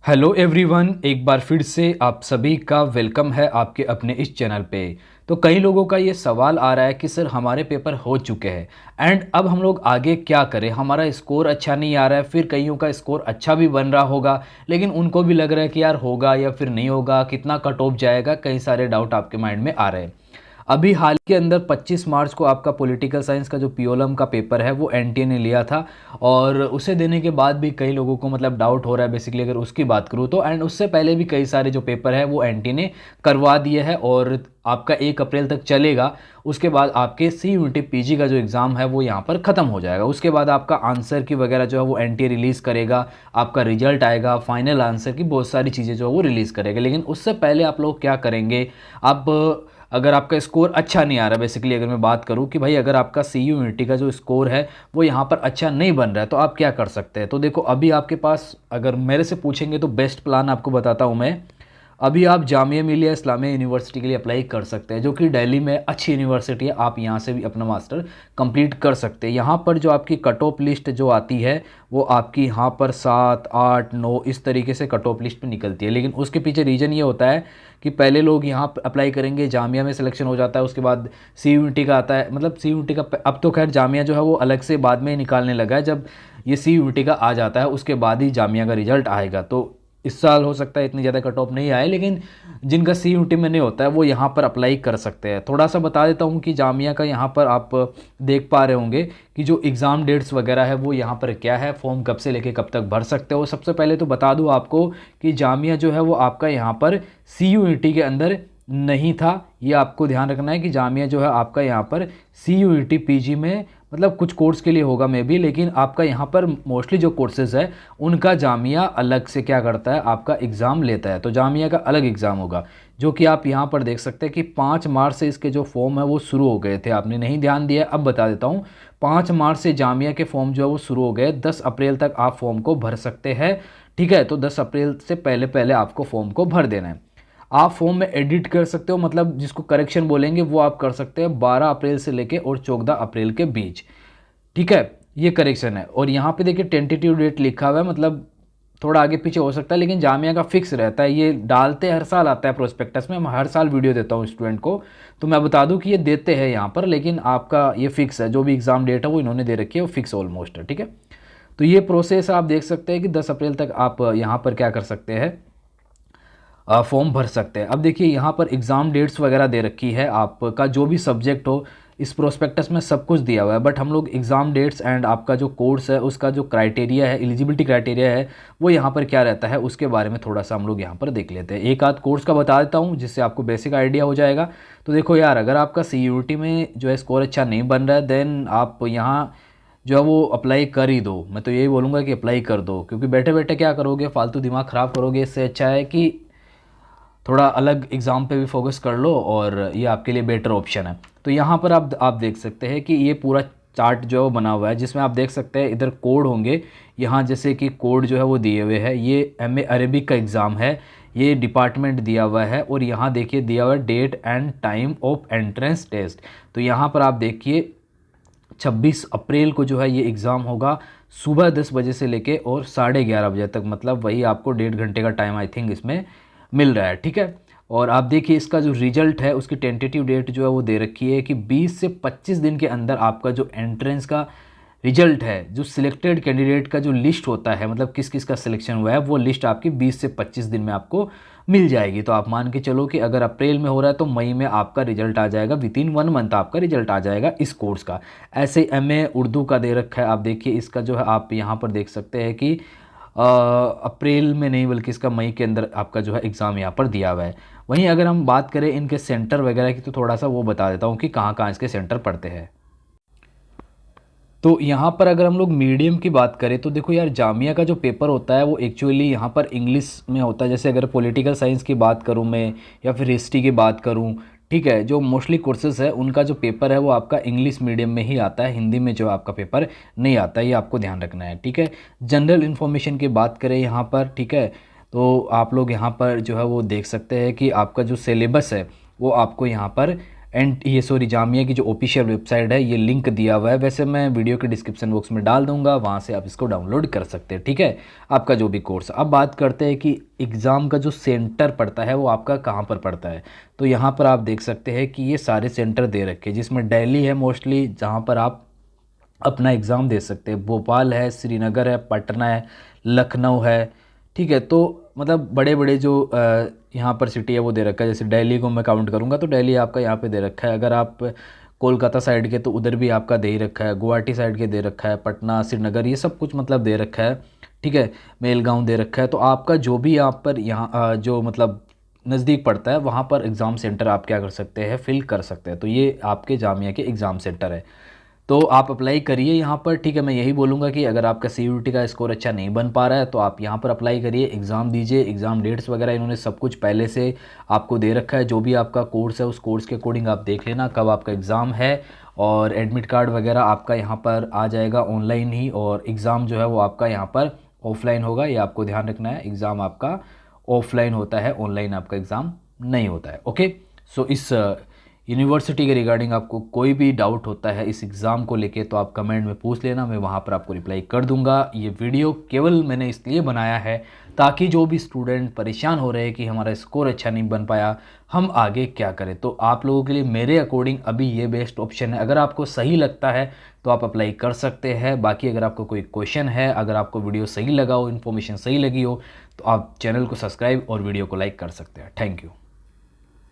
Hello everyone, एक बार फिर से आप सभी का वेलकम है आपके अपने इस चैनल पे। तो कई लोगों का ये सवाल आ रहा है कि सर हमारे पेपर हो चुके हैं एंड अब हम लोग आगे क्या करें, हमारा स्कोर अच्छा नहीं आ रहा है। फिर कईयों का स्कोर अच्छा भी बन रहा होगा लेकिन उनको भी लग रहा है कि यार होगा या फिर नहीं होगा, कितना कट ऑफ जाएगा, कई सारे डाउट आपके माइंड में आ रहे हैं। अभी हाल के अंदर 25 मार्च को आपका पॉलिटिकल साइंस का जो पीओलम का पेपर है वो एनटीए ने लिया था और उसे देने के बाद भी कई लोगों को मतलब डाउट हो रहा है बेसिकली, अगर उसकी बात करूँ तो। एंड उससे पहले भी कई सारे जो पेपर है वो एनटीए ने करवा दिए हैं और आपका 1 अप्रैल तक चलेगा। उसके बाद आपके सी यूनिटी पीजी का जो एग्ज़ाम है वो यहाँ पर ख़त्म हो जाएगा। उसके बाद आपका आंसर की वगैरह जो है वो एनटीए रिलीज़ करेगा, आपका रिजल्ट आएगा, फाइनल आंसर की बहुत सारी चीज़ें जो है वो रिलीज़ करेगा। लेकिन उससे पहले आप लोग क्या करेंगे, आप अगर आपका स्कोर अच्छा नहीं आ रहा, बेसिकली अगर मैं बात करूं कि भाई अगर आपका सी यूनिटी का जो स्कोर है वो यहाँ पर अच्छा नहीं बन रहा है तो आप क्या कर सकते हैं। तो देखो, अभी आपके पास अगर मेरे से पूछेंगे तो बेस्ट प्लान आपको बताता हूँ मैं। अभी आप जामिया मिलिया इस्लामिया यूनिवर्सिटी के लिए अप्लाई कर सकते हैं, जो कि दिल्ली में अच्छी यूनिवर्सिटी है। आप यहाँ से भी अपना मास्टर कंप्लीट कर सकते हैं। यहाँ पर जो आपकी कट ऑफ लिस्ट जो आती है वो आपकी यहाँ पर 7, 8, 9 इस तरीके से कट ऑफ लिस्ट में निकलती है। लेकिन उसके पीछे रीज़न ये होता है कि पहले लोग यहाँ पर अप्लाई करेंगे, जामिया में सिलेक्शन हो जाता है, उसके बाद सी यूनिटी का आता है। मतलब सी यूनिटी का अब तो खैर जामिया जो है वो अलग से बाद में ही निकालने लगा है। जब ये सी यूनिटी का आ जाता है उसके बाद ही जामिया का रिजल्ट आएगा। तो इस साल हो सकता है इतनी ज़्यादा कट ऑफ नहीं आए, लेकिन जिनका सी यूनिटी में नहीं होता है वो यहाँ पर अप्लाई कर सकते हैं। थोड़ा सा बता देता हूँ कि जामिया का यहाँ पर आप देख पा रहे होंगे कि जो एग्ज़ाम डेट्स वगैरह है वो यहाँ पर क्या है, फॉर्म कब से लेके कब तक भर सकते हो। सबसे पहले तो बता दूँ आपको कि जामिया जो है वो आपका यहाँ पर सी यूनिटी के अंदर नहीं था। ये आपको ध्यान रखना है कि जामिया जो है आपका यहाँ पर सी यूनिटी पीजी में मतलब कुछ कोर्स के लिए होगा मे बी, लेकिन आपका यहाँ पर मोस्टली जो कोर्सेज़ है उनका जामिया अलग से क्या करता है, आपका एग्ज़ाम लेता है। तो जामिया का अलग एग्ज़ाम होगा, जो कि आप यहाँ पर देख सकते हैं कि 5 मार्च से इसके जो फॉर्म है वो शुरू हो गए थे। आपने नहीं ध्यान दिया, अब बता देता हूँ। 5 मार्च से जामिया के फॉर्म जो है वो शुरू हो गए। 10 अप्रैल तक आप फॉर्म को भर सकते हैं, ठीक है। तो 10 अप्रैल से पहले पहले आपको फॉर्म को भर देना है। आप फॉर्म में एडिट कर सकते हो, मतलब जिसको करेक्शन बोलेंगे वो आप कर सकते हैं 12 अप्रैल से लेके और 14 अप्रैल के बीच, ठीक है। ये करेक्शन है। और यहाँ पे देखिए टेंटेटिव डेट लिखा हुआ है, मतलब थोड़ा आगे पीछे हो सकता है लेकिन जामिया का फिक्स रहता है। ये डालते हर साल आता है प्रोस्पेक्टस में, मैं हर साल वीडियो देता हूँ स्टूडेंट को, तो मैं बता दूँ कि ये देते हैं यहाँ पर, लेकिन आपका ये फिक्स है। जो भी एग्ज़ाम डेट है वो इन्होंने दे रखी है, वो फिक्स ऑलमोस्ट है, ठीक है। तो ये प्रोसेस आप देख सकते हैं कि 10 अप्रैल तक आप यहाँ पर क्या कर सकते हैं, फॉर्म भर सकते हैं। अब देखिए यहाँ पर एग्ज़ाम डेट्स वगैरह दे रखी है, आपका जो भी सब्जेक्ट हो इस प्रोस्पेक्टस में सब कुछ दिया हुआ है। बट हम लोग एग्ज़ाम डेट्स एंड आपका जो कोर्स है उसका जो क्राइटेरिया है, एलिजिबिलिटी क्राइटेरिया है, वो यहाँ पर क्या रहता है उसके बारे में थोड़ा सा हम लोग यहाँ पर देख लेते हैं। एक आध कोर्स का बता देता हूँ जिससे आपको बेसिक आइडिया हो जाएगा। तो देखो यार, अगर आपका सी यू में जो है स्कोर अच्छा नहीं बन रहा है देन आप यहाँ जो है वो अप्लाई कर ही दो। मैं तो यही बोलूँगा कि अप्लाई कर दो, क्योंकि बैठे बैठे क्या करोगे, फालतू दिमाग ख़राब करोगे। इससे अच्छा है कि थोड़ा अलग एग्ज़ाम पे भी फोकस कर लो और ये आपके लिए बेटर ऑप्शन है। तो यहाँ पर आप देख सकते हैं कि ये पूरा चार्ट जो है वो बना हुआ है, जिसमें आप देख सकते हैं इधर कोड होंगे। यहाँ जैसे कि कोड जो है वो दिए हुए हैं, ये एमए अरेबिक का एग्ज़ाम है, ये डिपार्टमेंट दिया हुआ है। और यहाँ देखिए दिया हुआ है date and time of entrance test. तो यहाँ पर आप देखिए 26 अप्रैल को जो है ये एग्ज़ाम होगा, सुबह 10 बजे से लेके और 11:30 बजे तक, मतलब वही आपको 1.5 घंटे का टाइम आई थिंक इसमें मिल रहा है, ठीक है। और आप देखिए इसका जो रिजल्ट है उसकी टेंटेटिव डेट जो है वो दे रखी है कि 20 से 25 दिन के अंदर आपका जो एंट्रेंस का रिजल्ट है, जो सिलेक्टेड कैंडिडेट का जो लिस्ट होता है, मतलब किस किस का सिलेक्शन हुआ है, वो लिस्ट आपकी 20 से 25 दिन में आपको मिल जाएगी। तो आप मान के चलो कि अगर अप्रैल में हो रहा है तो मई में आपका रिजल्ट आ जाएगा, विद इन 1 मंथ आपका रिजल्ट आ जाएगा इस कोर्स का। ऐसे एमए उर्दू का दे रखा है, आप देखिए इसका जो है आप यहाँ पर देख सकते हैं कि अप्रैल में नहीं बल्कि इसका मई के अंदर आपका जो है एग्ज़ाम यहाँ पर दिया हुआ है। वहीं अगर हम बात करें इनके सेंटर वगैरह की तो थोड़ा सा वो बता देता हूँ कि कहाँ कहाँ इसके सेंटर पड़ते हैं। तो यहाँ पर अगर हम लोग मीडियम की बात करें तो देखो यार, जामिया का जो पेपर होता है वो एक्चुअली यहाँ पर इंग्लिश में होता है। जैसे अगर पॉलिटिकल साइंस की बात करूँ मैं या फिर हिस्ट्री की बात करूँ, ठीक है, जो मोस्टली कोर्सेज है उनका जो पेपर है वो आपका इंग्लिश मीडियम में ही आता है, हिंदी में जो आपका पेपर नहीं आता है, ये आपको ध्यान रखना है, ठीक है। जनरल इन्फॉर्मेशन की बात करें यहाँ पर, ठीक है, तो आप लोग यहाँ पर जो है वो देख सकते हैं कि आपका जो सिलेबस है वो आपको यहाँ पर एंड ये सॉरी जामिया की जो ऑफिशियल वेबसाइट है ये लिंक दिया हुआ है, वैसे मैं वीडियो के डिस्क्रिप्शन बॉक्स में डाल दूंगा, वहाँ से आप इसको डाउनलोड कर सकते हैं। ठीक है, आपका जो भी कोर्स। अब बात करते हैं कि एग्ज़ाम का जो सेंटर पड़ता है वो आपका कहाँ पर पड़ता है। तो यहाँ पर आप देख सकते हैं कि ये सारे सेंटर दे रखे हैं, जिसमें दिल्ली है मोस्टली जहाँ पर आप अपना एग्ज़ाम दे सकते हैं, भोपाल है, श्रीनगर है, पटना है, लखनऊ है। ठीक है, तो मतलब बड़े बड़े जो यहाँ पर सिटी है वो दे रखा है। जैसे दिल्ली को मैं काउंट करूँगा तो दिल्ली आपका यहाँ पे दे रखा है। अगर आप कोलकाता साइड के तो उधर भी आपका दे ही रखा है, गुवाहाटी साइड के दे रखा है, पटना, श्रीनगर, ये सब कुछ मतलब दे रखा है। ठीक है, मेलगांव दे रखा है। तो आपका जो भी यहाँ पर जो मतलब नज़दीक पड़ता है वहाँ पर एग्ज़ाम सेंटर आप क्या कर सकते हैं, फिल कर सकते हैं। तो ये आपके जामिया के एग्ज़ाम सेंटर है, तो आप अप्लाई करिए यहाँ पर। ठीक है, मैं यही बोलूँगा कि अगर आपका CUET का स्कोर अच्छा नहीं बन पा रहा है तो आप यहाँ पर अप्लाई करिए, एग्ज़ाम दीजिए। एग्ज़ाम डेट्स वगैरह इन्होंने सब कुछ पहले से आपको दे रखा है। जो भी आपका कोर्स है उस कोर्स के अकॉर्डिंग आप देख लेना कब आपका एग्ज़ाम है, और एडमिट कार्ड वगैरह आपका यहाँ पर आ जाएगा ऑनलाइन ही, और एग्ज़ाम जो है वो आपका यहाँ पर ऑफलाइन होगा। ये आपको ध्यान रखना है, एग्ज़ाम आपका ऑफलाइन होता है, ऑनलाइन आपका एग्ज़ाम नहीं होता है। ओके, सो इस यूनिवर्सिटी के रिगार्डिंग आपको कोई भी डाउट होता है इस एग्ज़ाम को लेके तो आप कमेंट में पूछ लेना, मैं वहाँ पर आपको रिप्लाई कर दूंगा। ये वीडियो केवल मैंने इसलिए बनाया है ताकि जो भी स्टूडेंट परेशान हो रहे हैं कि हमारा स्कोर अच्छा नहीं बन पाया, हम आगे क्या करें, तो आप लोगों के लिए मेरे अकॉर्डिंग अभी ये बेस्ट ऑप्शन है। अगर आपको सही लगता है तो आप अप्लाई कर सकते हैं। बाकी अगर आपको कोई क्वेश्चन है, अगर आपको वीडियो सही लगा हो, इन्फॉर्मेशन सही लगी हो, तो आप चैनल को सब्सक्राइब और वीडियो को लाइक कर सकते हैं। Thank you.